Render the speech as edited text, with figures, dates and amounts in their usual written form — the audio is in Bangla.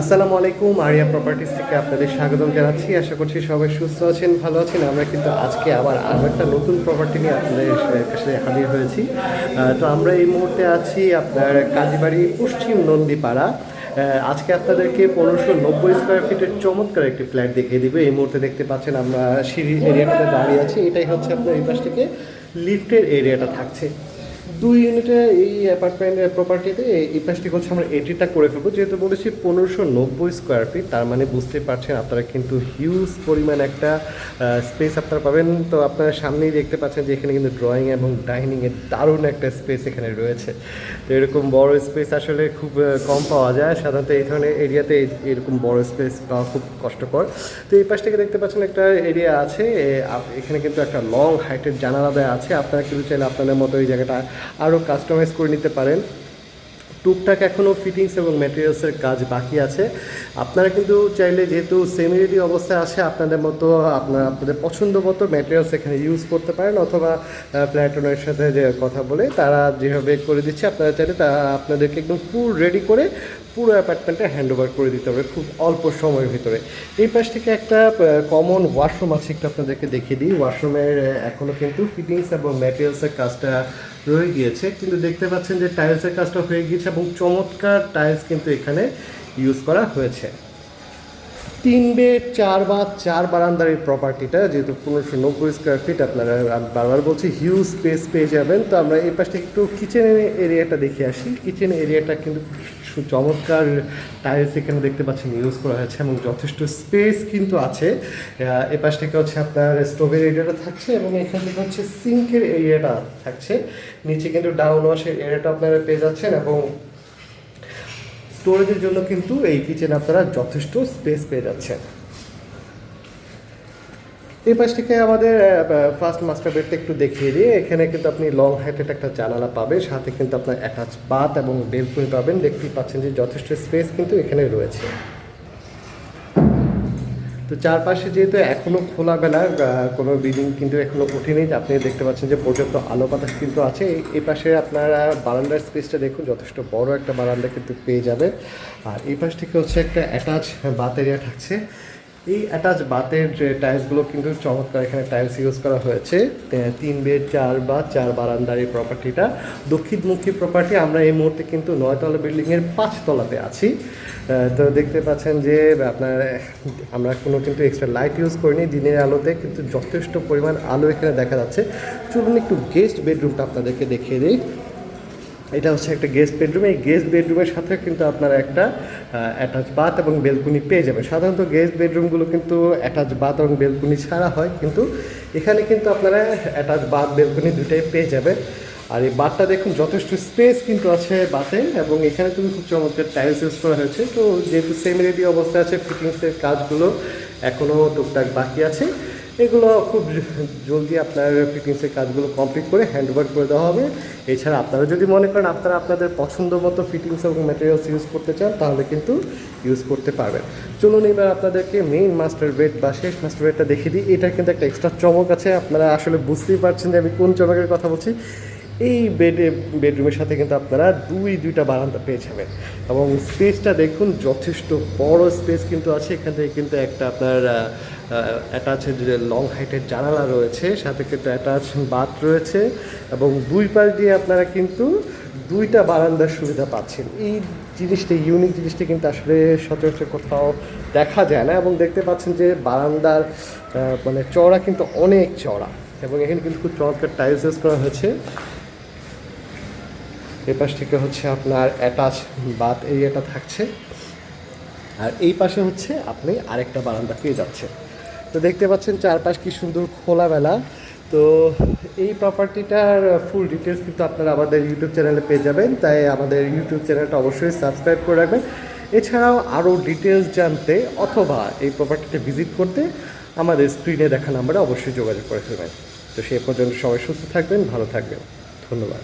আসসালামু আলাইকুম, আরিয়া প্রপার্টিস থেকে আপনাদের স্বাগতম জানাচ্ছি। আশা করছি সবাই সুস্থ আছেন, ভালো আছেন। আমরা কিন্তু আজকে আবার আরও একটা নতুন প্রপার্টি নিয়ে আপনাদের কাছে হাজির হয়েছি। তো আমরা এই মুহূর্তে আছি আপনার কাজীবাড়ি পশ্চিম নন্দীপাড়া। আজকে আপনাদেরকে 1590 স্কোয়ার ফিটের চমৎকার একটি ফ্ল্যাট দেখিয়ে দিব। এই মুহূর্তে দেখতে পাচ্ছেন আমরা সিঁড়ি এরিয়াটাতে দাঁড়িয়ে আছি। এটাই হচ্ছে আপনার এই পাশ থেকে লিফটের এরিয়াটা থাকছে। 2 ইউনিটের এই অ্যাপার্টমেন্টের প্রপার্টিতে এই পাশটি হচ্ছে আমরা এটিটা করে ফেলবো। যেহেতু বলেছি 1590 স্কোয়ার ফিট, তার মানে বুঝতে পারছেন আপনারা কিন্তু হিউজ পরিমাণ একটা স্পেস আপনারা পাবেন। তো আপনারা সামনেই দেখতে পাচ্ছেন যে এখানে কিন্তু ড্রয়িং এবং ডাইনিংয়ের দারুণ একটা স্পেস এখানে রয়েছে। তো এরকম বড় স্পেস আসলে খুব কম পাওয়া যায়। সাধারণত এই ধরনের এরিয়াতে এরকম বড় স্পেস পাওয়া খুব কষ্টকর। তো এই পাশ থেকে দেখতে পাচ্ছেন একটা এরিয়া আছে, এখানে কিন্তু একটা লং হাইটের জানালা দেওয়া আছে। আপনারা কিন্তু চাইলে আপনাদের মতো এই জায়গাটা আরও কাস্টমাইজ করে নিতে পারেন। টুকটাক এখনও ফিটিংস এবং ম্যাটেরিয়ালসের কাজ বাকি আছে। আপনারা কিন্তু চাইলে, যেহেতু সেমি রেডি অবস্থায় আছে, আপনাদের মতো আপনাদের পছন্দ মতো ম্যাটেরিয়ালস এখানে ইউজ করতে পারেন, অথবা ফ্ল্যাট ওনারের সাথে যে কথা বলে তারা যেভাবে করে দিচ্ছে, আপনারা চাইলে তা আপনাদেরকে একদম ফুল রেডি করে পুরো অ্যাপার্টমেন্টটা হ্যান্ড ওভার করে দিতে হবে খুব অল্প সময়ের ভিতরে। এই পাশ থেকে একটা কমন ওয়াশরুম আছে, একটু আপনাদেরকে দেখিয়ে দিই। ওয়াশরুমের এখনও কিন্তু ফিটিংস এবং ম্যাটেরিয়ালসের কাজটা রয়ে গিয়েছে, কিন্তু দেখতে পাচ্ছেন যে টাইলসের কাজটা হয়ে গিয়েছে এবং চমৎকার টাইলস কিন্তু এখানে ইউজ করা হয়েছে। 3 বেড 4 বাথ 4 বারান্দার এই প্রপার্টিটা, যেহেতু 1590 স্কোয়ার ফিট, আপনারা বারবার বলছি হিউজ স্পেস পেয়ে যাবেন। তো আমরা এই পাশে একটু কিচেন এরিয়াটা দেখে আসি। কিচেন এরিয়াটা কিন্তু চমৎকার টাইলস এখানে দেখতে পাচ্ছেন ইউজ করা হয়েছে এবং যথেষ্ট স্পেস কিন্তু আছে। এ পাশ থেকে হচ্ছে আপনার স্টোভের এরিয়াটা থাকছে এবং এখান থেকে হচ্ছে সিঙ্কের এরিয়াটা থাকছে। নিচে কিন্তু ডাউন ওয়াশের এরিয়াটা আপনারা পেয়ে যাচ্ছেন এবং স্টোরেজের জন্য কিন্তু এই কিচেন আপনারা যথেষ্ট স্পেস পেয়ে যাচ্ছেন। এই পাশ থেকে আমাদের ফার্স্ট মাস্টার বেডটা একটু দেখিয়ে দিয়ে, এখানে কিন্তু আপনি লং হাইটেড একটা জানালা পাবেন, সাথে কিন্তু আপনার অ্যাটাচ বাথ এবং বেলকনি পাবেন। দেখতেই পাচ্ছেন যে যথেষ্ট স্পেস কিন্তু এখানে রয়েছে। তো চারপাশে যেহেতু এখনও খোলাবেলা, কোনো বিল্ডিং কিন্তু এখনও ওঠেনি, আপনি দেখতে পাচ্ছেন যে পর্যাপ্ত আলো বাতাস কিন্তু আছে। এই পাশে আপনারা বারান্দার স্পেসটা দেখুন, যথেষ্ট বড় একটা বারান্দা কিন্তু পেয়ে যাবে। আর এই পাশ থেকে হচ্ছে একটা অ্যাটাচ বাথ এরিয়া থাকছে। এই অ্যাটাচ বাথের যে টাইলসগুলো কিন্তু চমৎকার এখানে টাইলস ইউজ করা হয়েছে। 3 বেড 4 বাথ 4 বারান্দার এই প্রপার্টিটা দক্ষিণমুখী প্রপার্টি। আমরা এই মুহূর্তে কিন্তু 9তলা বিল্ডিংয়ের 5 তলাতে আছি। তো দেখতে পাচ্ছেন যে আপনার আমরা কোনো কিন্তু এক্সট্রা লাইট ইউজ করিনি, দিনের আলোতে কিন্তু যথেষ্ট পরিমাণ আলো এখানে দেখা যাচ্ছে। চলুন একটু গেস্ট বেডরুমটা আপনাদেরকে দেখিয়ে দিই। এটা হচ্ছে একটা গেস্ট বেডরুম। এই গেস্ট বেডরুমের সাথে কিন্তু আপনারা একটা অ্যাটাচ বাথ এবং বেলকুনি পেয়ে যাবেন। সাধারণত গেস্ট বেডরুমগুলো কিন্তু অ্যাটাচ বাথ এবং বেলকুনি ছাড়া হয়, কিন্তু এখানে কিন্তু আপনারা অ্যাটাচ বাথ বেলকুনি দুটাই পেয়ে যাবেন। আর এই বাথটা দেখুন, যথেষ্ট স্পেস কিন্তু আছে বাথে এবং এখানে কিন্তু খুব চমৎকার টাইলস ইউজ করা হয়েছে। তো যেহেতু সেমি রেডি অবস্থায় আছে, ফিটিংসের কাজগুলো এখনও টুকটাক বাকি আছে। এগুলো খুব জলদি আপনার ফিটিংসের কাজগুলো কমপ্লিট করে হ্যান্ড ওভার করে দেওয়া হবে। এছাড়া আপনারা যদি মনে করেন আপনারা আপনাদের পছন্দ মতো ফিটিংস এবং ম্যাটেরিয়ালস ইউজ করতে চান, তাহলে কিন্তু ইউজ করতে পারবেন। চলুন এবার আপনাদেরকে মেইন মাস্টার বেড বা শেষ মাস্টার বেডটা দেখিয়ে দিই। এটা কিন্তু একটা এক্সট্রা চমক আছে, আপনারা আসলে বুঝতেই পারছেন যে আমি কোন চমকের কথা বলছি। এই বেডরুমের সাথে কিন্তু আপনারা দুইটা বারান্দা পেয়ে যাবেন এবং স্পেসটা দেখুন, যথেষ্ট বড় স্পেস কিন্তু আছে। এখান থেকে কিন্তু একটা আপনার অ্যাটাচ লং হাইটের জানালা রয়েছে, সাথে কিন্তু অ্যাটাচ বাথ রয়েছে এবং দুই পাশ দিয়ে আপনারা কিন্তু 2টা বারান্দার সুবিধা পাচ্ছেন। এই জিনিসটা, ইউনিক জিনিসটা কিন্তু আসলে সচরাচর কোথাও দেখা যায় না। এবং দেখতে পাচ্ছেন যে বারান্দার মানে চওড়া কিন্তু অনেক চওড়া এবং এখানে কিন্তু খুব চমৎকার টাইলস ইউজ করা হয়েছে। এই পাশ থেকে হচ্ছে আপনার অ্যাটাচ বাথ এরিয়াটা থাকছে আর এই পাশে হচ্ছে আপনি আরেকটা বারান্দা পেয়ে যাচ্ছেন। তো দেখতে পাচ্ছেন চারপাশ কি সুন্দর খোলামেলা। তো এই প্রপার্টিটার ফুল ডিটেলস কিন্তু আপনারা আমাদের ইউটিউব চ্যানেলে পেয়ে যাবেন, তাই আমাদের ইউটিউব চ্যানেলটা অবশ্যই সাবস্ক্রাইব করে রাখবেন। এছাড়াও আরও ডিটেলস জানতে অথবা এই প্রপার্টিতে ভিজিট করতে আমাদের স্ক্রিনে দেখা নাম্বারে অবশ্যই যোগাযোগ করে ফেলবেন। তো সেই পর্যন্ত সবাই সুস্থ থাকবেন, ভালো থাকবেন। ধন্যবাদ।